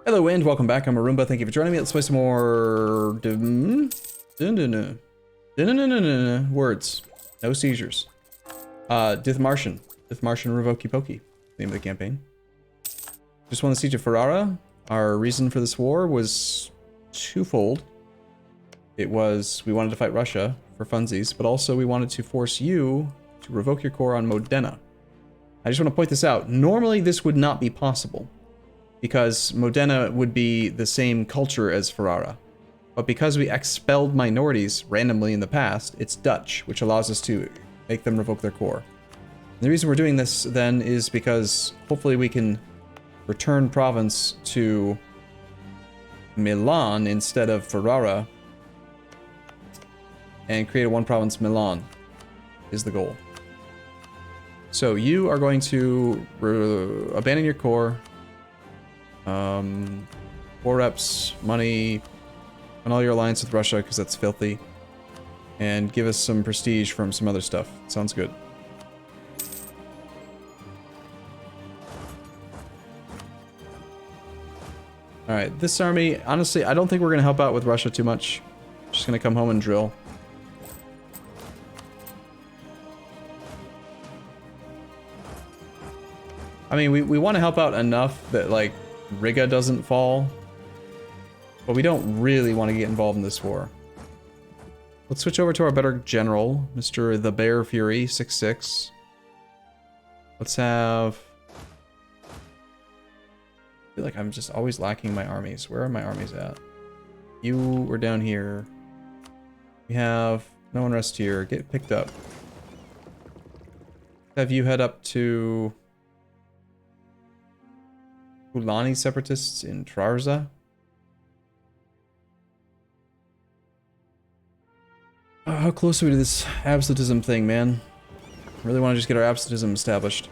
Hello, Wind. Welcome back. I'm Arumba. Thank you for joining me. Let's play some more... words. No seizures. Dithmarschen. Dithmarschen Revoked Pokey. Name of the campaign. Just won the siege of Ferrara. Our reason for this war was twofold. It was we wanted to fight Russia for funsies, but also we wanted to force you to revoke your core on Modena. I just want to point this out. Normally this would not be possible, because Modena would be the same culture as Ferrara. But because we expelled minorities randomly in the past, it's Dutch, which allows us to make them revoke their core. And the reason we're doing this, then, is because hopefully we can return province to Milan instead of Ferrara, and create a one-province Milan, is the goal. So you are going to abandon your core, 4 reps, money, and all your alliance with Russia, because that's filthy, and give us some prestige from some other stuff. Sounds good. Alright, this army, honestly, I don't think we're going to help out with Russia too much. Just going to come home and drill. I mean, we want to help out enough that, like, Riga doesn't fall. But we don't really want to get involved in this war. Let's switch over to our better general, Mr. The Bear Fury, 6'6". Let's have... I feel like I'm just always lacking my armies. Where are my armies at? You were down here. We have no one rest here. Get picked up. Have you head up to Ulani separatists in Trarza? How close are we to this absolutism thing, man? I really want to just get our absolutism established.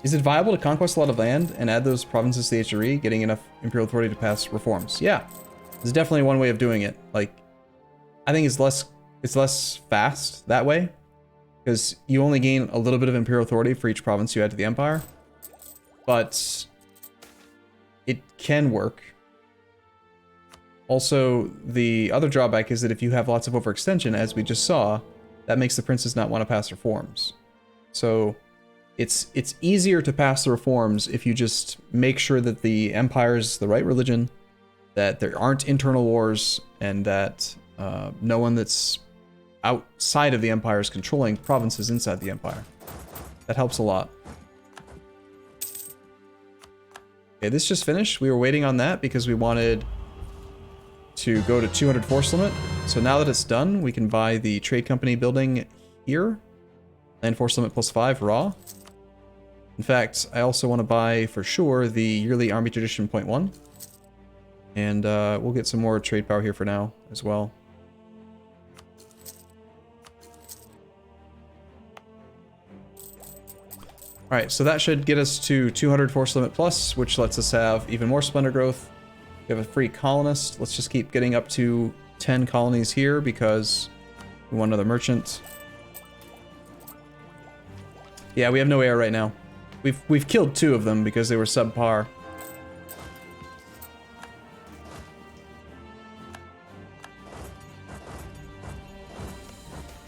Is it viable to conquest a lot of land and add those provinces to the HRE, getting enough imperial authority to pass reforms? Yeah, there's definitely one way of doing it. Like, I think it's less fast that way, because you only gain a little bit of imperial authority for each province you add to the empire. But it can work. Also, the other drawback is that if you have lots of overextension, as we just saw, that makes the princes not want to pass reforms. So it's easier to pass the reforms if you just make sure that the empire is the right religion, that there aren't internal wars, and that no one that's outside of the empire is controlling provinces inside the empire. That helps a lot. Okay, this just finished. We were waiting on that because we wanted to go to 200 force limit. So now that it's done, we can buy the trade company building here. Land force limit +5 raw. In fact, I also want to buy for sure the yearly army tradition 0.1. And we'll get some more trade power here for now as well. Alright, so that should get us to 200 force limit plus, which lets us have even more splendor growth. We have a free colonist. Let's just keep getting up to 10 colonies here because we want another merchant. Yeah, we have no air right now. We've killed 2 of them because they were subpar.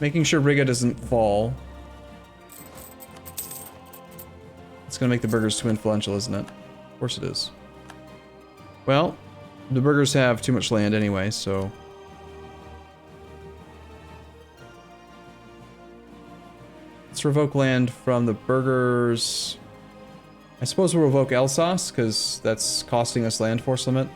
Making sure Riga doesn't fall. It's gonna make the burghers too influential, isn't it? Of course it is. Well, the burghers have too much land anyway, so... Let's revoke land from the burghers. I suppose we'll revoke Alsace, because that's costing us land force limit.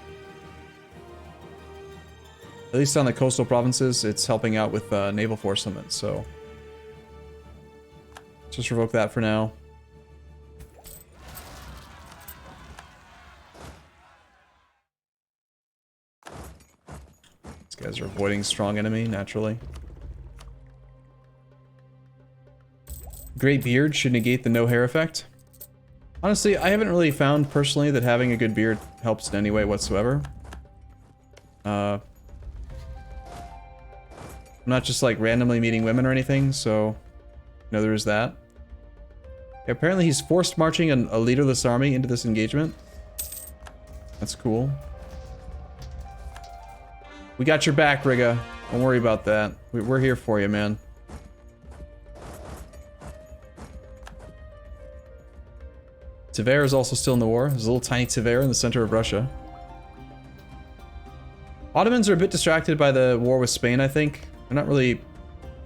At least on the coastal provinces, it's helping out with naval force limit, so... Let's just revoke that for now. These guys are avoiding strong enemy, naturally. Great beard should negate the no hair effect. Honestly, I haven't really found personally that having a good beard helps in any way whatsoever. I'm not just like randomly meeting women or anything, so you know, there is that. Okay, apparently he's forced marching a leaderless army into this engagement. That's cool. We got your back, Riga. Don't worry about that. We're here for you, man. Tver is also still in the war. There's a little tiny Tver in the center of Russia. Ottomans are a bit distracted by the war with Spain, I think. They're not really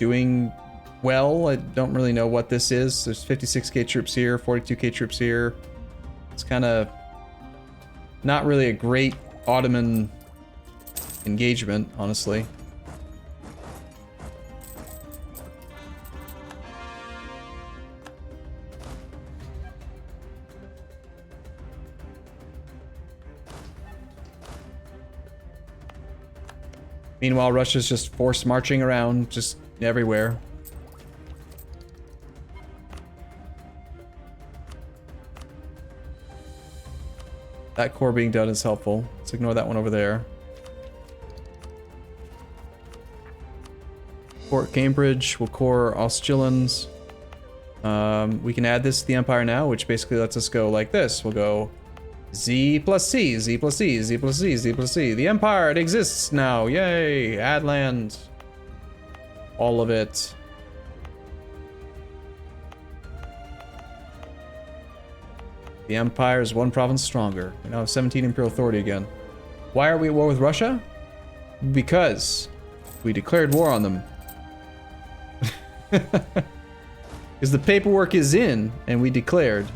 doing well. I don't really know what this is. There's 56k troops here, 42k troops here. It's kind of not really a great Ottoman engagement, honestly. Meanwhile, Russia's just forced marching around just everywhere. That core being done is helpful. Let's ignore that one over there. Core Cambridge, we'll core Sjaelland. We can add this to the Empire now, which basically lets us go like this. We'll go Z plus C, Z plus C, Z plus C, Z plus C. The Empire, it exists now. Yay! Add land. All of it. The Empire is one province stronger. We now have 17 Imperial Authority again. Why are we at war with Russia? Because we declared war on them. Because the paperwork is in, and we declared.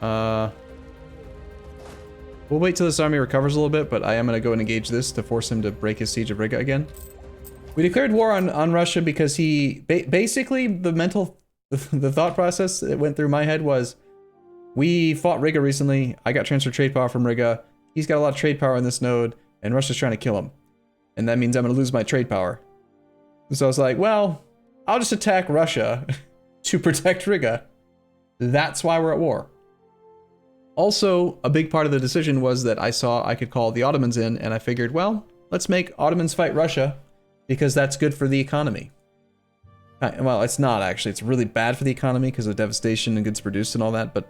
We'll wait till this army recovers a little bit, but I am going to go and engage this to force him to break his siege of Riga again. We declared war on Russia because he... basically, the thought process that went through my head was, we fought Riga recently, I got transferred trade power from Riga, he's got a lot of trade power in this node, and Russia's trying to kill him. And that means I'm going to lose my trade power. So I was like, well, I'll just attack Russia to protect Riga. That's why we're at war. Also, a big part of the decision was that I saw I could call the Ottomans in, and I figured, well, let's make Ottomans fight Russia, because that's good for the economy. Well, it's not actually. It's really bad for the economy because of devastation and goods produced and all that, but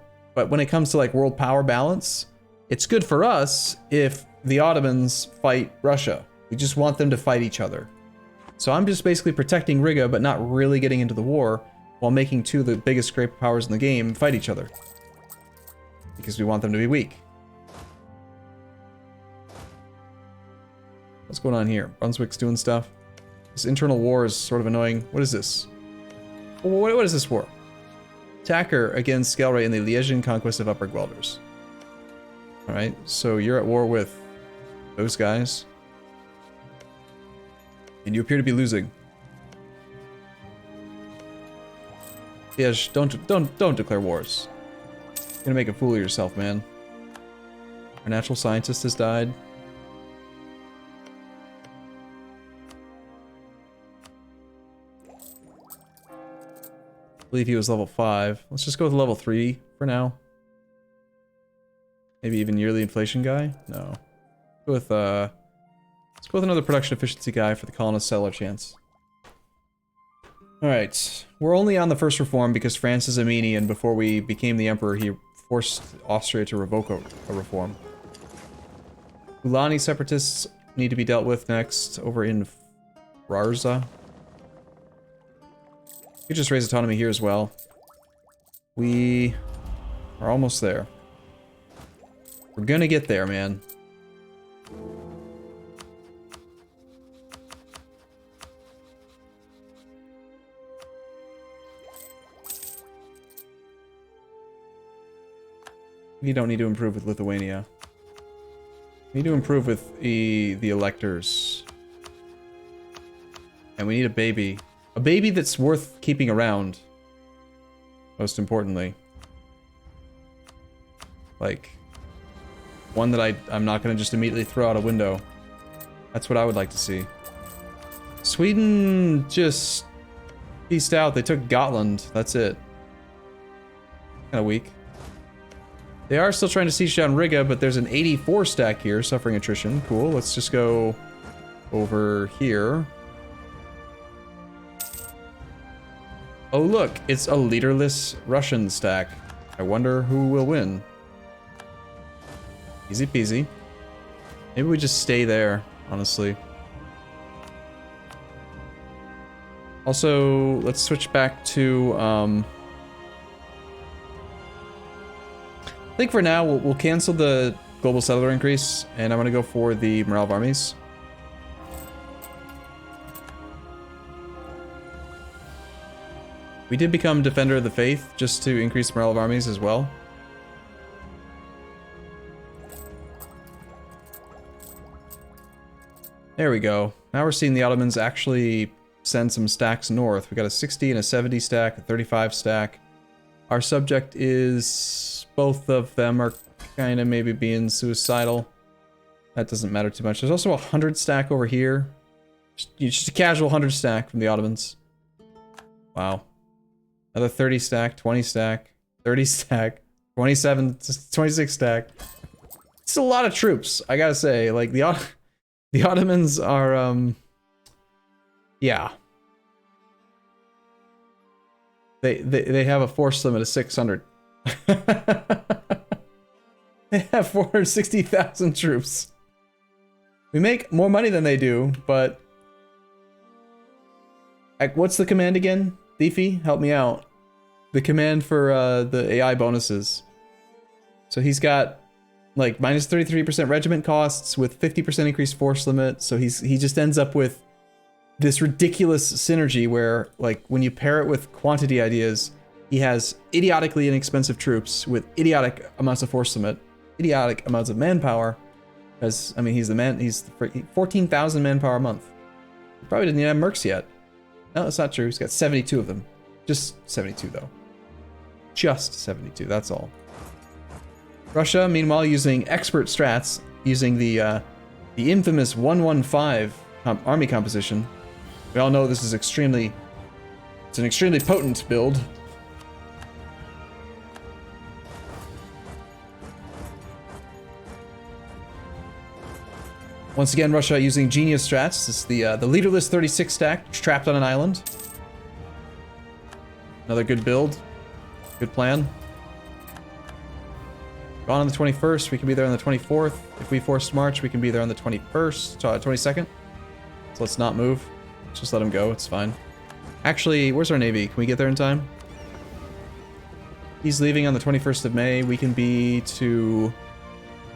when it comes to like world power balance, it's good for us if the Ottomans fight Russia. We just want them to fight each other. So I'm just basically protecting Riga, but not really getting into the war, while making two of the biggest great powers in the game fight each other. Because we want them to be weak. What's going on here? Brunswick's doing stuff. This internal war is sort of annoying. What is this? What is this war? Attacker against Scalray in the Liesian conquest of Upper Guelders. Alright, so you're at war with those guys. And you appear to be losing. Liege, don't declare wars. You're gonna make a fool of yourself, man. Our natural scientist has died. I believe he was level 5. Let's just go with level 3 for now. Maybe even yearly inflation guy? No. Let's go with another production efficiency guy for the colonist settler chance. Alright. We're only on the first reform because France is a meanie, and before we became the emperor, he forced Austria to revoke a reform. Ulani separatists need to be dealt with next over in Rarza. You just raise autonomy here as well. We are almost there. We're gonna get there, man. We don't need to improve with Lithuania. We need to improve with the electors. And we need a baby. A baby that's worth keeping around. Most importantly. Like, one that I'm not going to just immediately throw out a window. That's what I would like to see. Sweden just pieced out. They took Gotland. That's it. Kind of weak. They are still trying to siege down Riga, but there's an 84 stack here, suffering attrition. Cool, let's just go over here. Oh look, it's a leaderless Russian stack. I wonder who will win. Easy peasy. Maybe we just stay there, honestly. Also, let's switch back to, I think for now, we'll cancel the global settler increase, and I'm gonna go for the morale of armies. We did become Defender of the Faith, just to increase morale of armies as well. There we go. Now we're seeing the Ottomans actually send some stacks north. We got a 60 and a 70 stack, a 35 stack. Our subject is... both of them are kind of maybe being suicidal. That doesn't matter too much. There's also a 100 stack over here. Just a casual 100 stack from the Ottomans. Wow. Another 30 stack, 20 stack, 30 stack, 27, 26 stack. It's a lot of troops, I gotta say. Like, the Ottomans are, yeah. They have a force limit of 600. They have 460,000 troops. We make more money than they do, but... Like, what's the command again? Thiefy, help me out. The command for the AI bonuses. So he's got like minus 33% regiment costs with 50% increased force limit. So he just ends up with this ridiculous synergy where, like, when you pair it with quantity ideas, he has idiotically inexpensive troops with idiotic amounts of force limit, idiotic amounts of manpower. Because I mean, he's 14,000 manpower a month. He probably didn't even have mercs yet. No, that's not true. He's got 72 of them. Just 72 though. Just 72, that's all. Russia, meanwhile, using expert strats, using the infamous 115 army composition. We all know this is it's an extremely potent build. Once again, Russia using genius strats. This is the leaderless 36 stack, trapped on an island. Another good build. Good plan. Gone on the 21st, we can be there on the 24th. If we forced March, we can be there on the 21st, 22nd. So let's not move. Let's just let him go, it's fine. Actually, where's our navy? Can we get there in time? He's leaving on the 21st of May. We can be to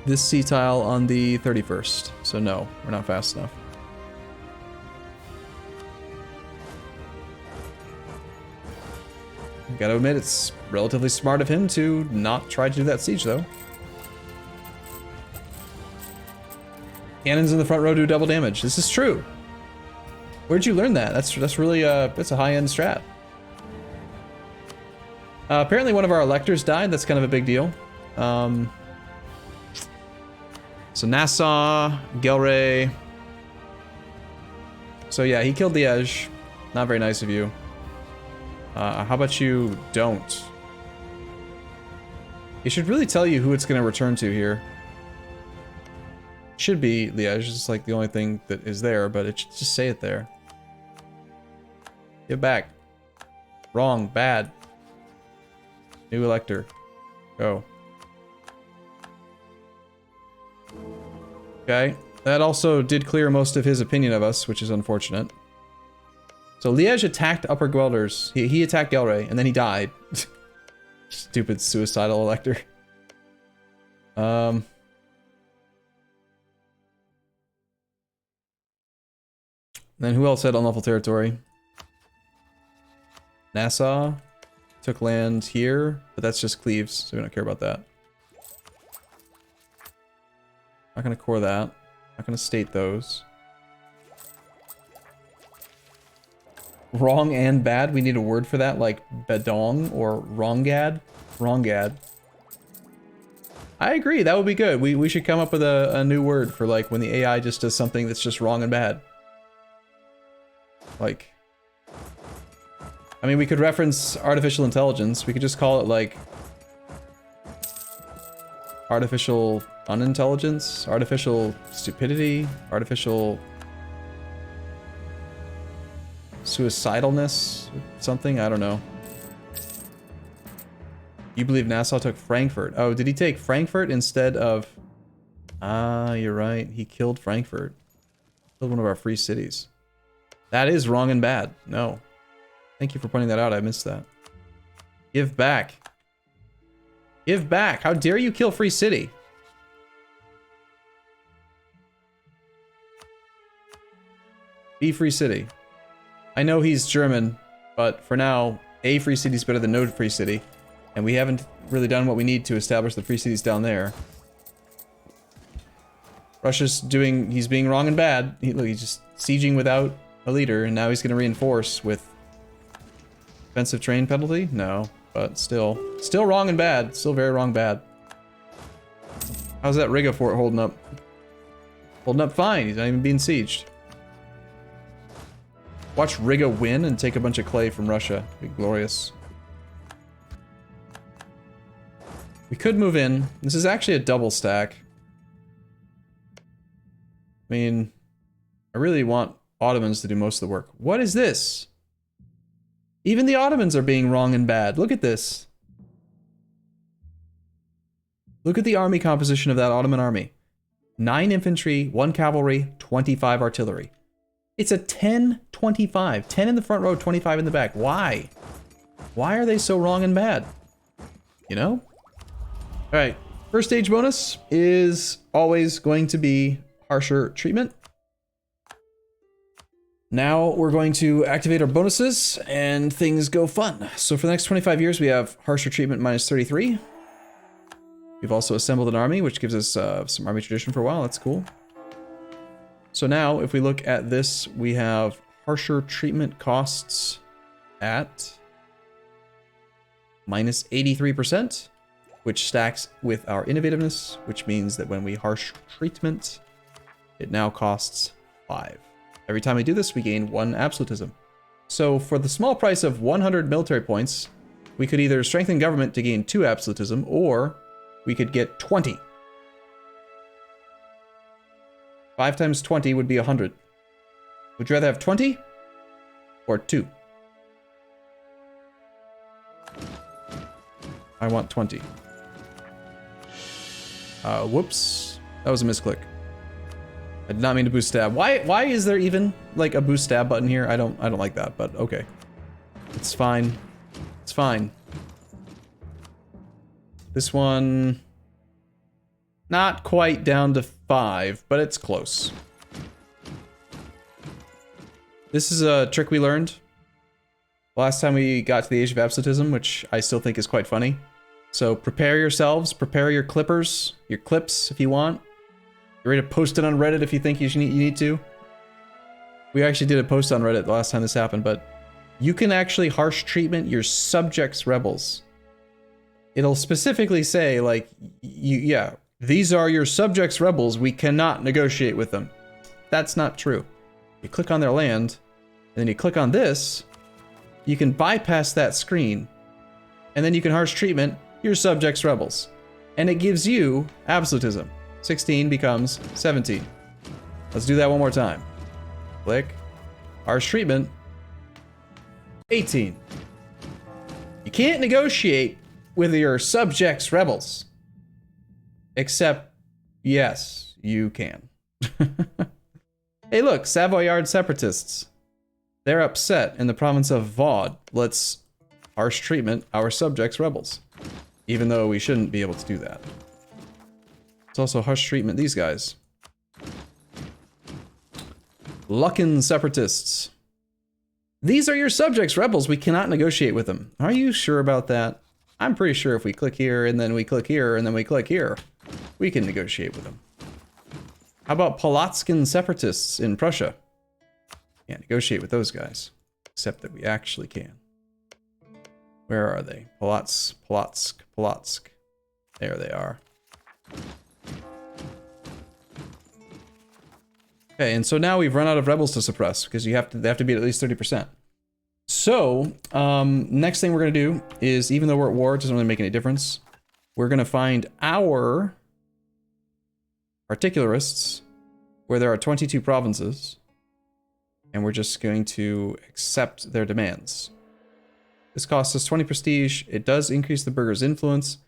this sea tile on the 31st. So no, we're not fast enough. Gotta admit, it's relatively smart of him to not try to do that siege, though. Cannons in the front row do double damage. This is true. Where'd you learn that? That's really that's a high-end strat. Apparently, one of our electors died. That's kind of a big deal. So Nassau, Gelre. So yeah, he killed Liège. Not very nice of you. How about you don't? It should really tell you who it's going to return to here. Should be Liège, it's like the only thing that is there, but it should just say it there. Get back. Wrong, bad. New elector. Go. Okay, that also did clear most of his opinion of us, which is unfortunate. So Liège attacked Upper Guelders. He attacked Gelre, and then he died. Stupid suicidal elector. Then who else had unlawful territory? Nassau took land here, but that's just Cleves, so we don't care about that. Not gonna core that. Not gonna state those. Wrong and bad, we need a word for that, like bedong or wrongad. Wrongad. I agree, that would be good. We should come up with a new word for, like, when the AI just does something that's just wrong and bad. Like, I mean, we could reference artificial intelligence. We could just call it, like, artificial unintelligence, artificial stupidity, artificial... suicidalness, something, I don't know. You believe Nassau took Frankfurt. Oh, did he take Frankfurt instead of... Ah, you're right. He killed Frankfurt. Killed one of our free cities. That is wrong and bad. No. Thank you for pointing that out. I missed that. Give back. Give back. How dare you kill free city? Be free city. I know he's German, but for now, a free city is better than no free city. And we haven't really done what we need to establish the free cities down there. Russia's doing, he's being wrong and bad. Look, he's just sieging without a leader, and now he's going to reinforce with defensive terrain penalty? No, but still wrong and bad. Still very wrong bad. How's that Riga fort holding up? Holding up fine. He's not even being sieged. Watch Riga win and take a bunch of clay from Russia. Be glorious. We could move in. This is actually a double stack. I mean, I really want Ottomans to do most of the work. What is this? Even the Ottomans are being wrong and bad. Look at this. Look at the army composition of that Ottoman army. 9 infantry, 1 cavalry, 25 artillery. It's a 10-25. 10 in the front row, 25 in the back. Why? Why are they so wrong and bad? You know? Alright, first stage bonus is always going to be harsher treatment. Now we're going to activate our bonuses and things go fun. So for the next 25 years we have harsher treatment minus 33. We've also assembled an army, which gives us some army tradition for a while. That's cool. So now if we look at this, we have harsher treatment costs at minus 83%. Which stacks with our innovativeness, which means that when we harsh treatment, it now costs 5. Every time we do this, we gain 1 absolutism. So for the small price of 100 military points, we could either strengthen government to gain 2 absolutism, or we could get 20. 5 times 20 would be 100. Would you rather have 20 or 2? I want 20. Whoops. That was a misclick. I did not mean to boost stab. Why is there even like a boost stab button here? I don't like that, but okay. It's fine. It's fine. This one not quite down to 5, but it's close. This is a trick we learned last time we got to the age of absolutism, which I still think is quite funny. So prepare yourselves, prepare your clippers, your clips if you want. You're ready to post it on Reddit if you think you need to. We actually did a post on Reddit the last time this happened, but you can actually harsh treatment your subjects rebels. It'll specifically say like, yeah, these are your subjects rebels, we cannot negotiate with them. That's not true. You click on their land, and then you click on this, you can bypass that screen, and then you can harsh treatment your subjects rebels. And it gives you absolutism. 16 becomes 17. Let's do that one more time. Click. Harsh treatment. 18. You can't negotiate with your subjects rebels. Except, yes, you can. Hey look, Savoyard separatists. They're upset in the province of Vaud. Let's harsh treatment our subjects rebels. Even though we shouldn't be able to do that. It's also harsh treatment these guys. Luckin separatists. These are your subjects rebels, we cannot negotiate with them. Are you sure about that? I'm pretty sure if we click here, and then we click here, and then we click here, we can negotiate with them. How about Polotskin separatists in Prussia? Can't negotiate with those guys. Except that we actually can. Where are they? Polotsk. There they are. Okay, and so now we've run out of rebels to suppress because they have to be at least 30%. So, next thing we're gonna do is, even though we're at war, it doesn't really make any difference. We're gonna find our articularists, where there are 22 provinces. And we're just going to accept their demands. This costs us 20 prestige. It does increase the burgher's influence.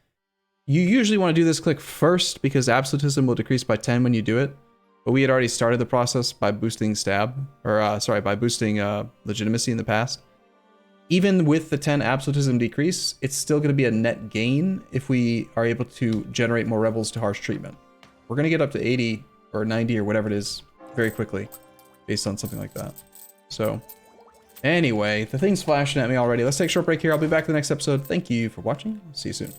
You usually want to do this click first because absolutism will decrease by 10 when you do it. But we had already started the process by boosting by boosting legitimacy in the past. Even with the 10 absolutism decrease, it's still going to be a net gain if we are able to generate more rebels to harsh treatment. We're going to get up to 80 or 90 or whatever it is very quickly based on something like that. So anyway, the thing's flashing at me already. Let's take a short break here. I'll be back in the next episode. Thank you for watching. See you soon.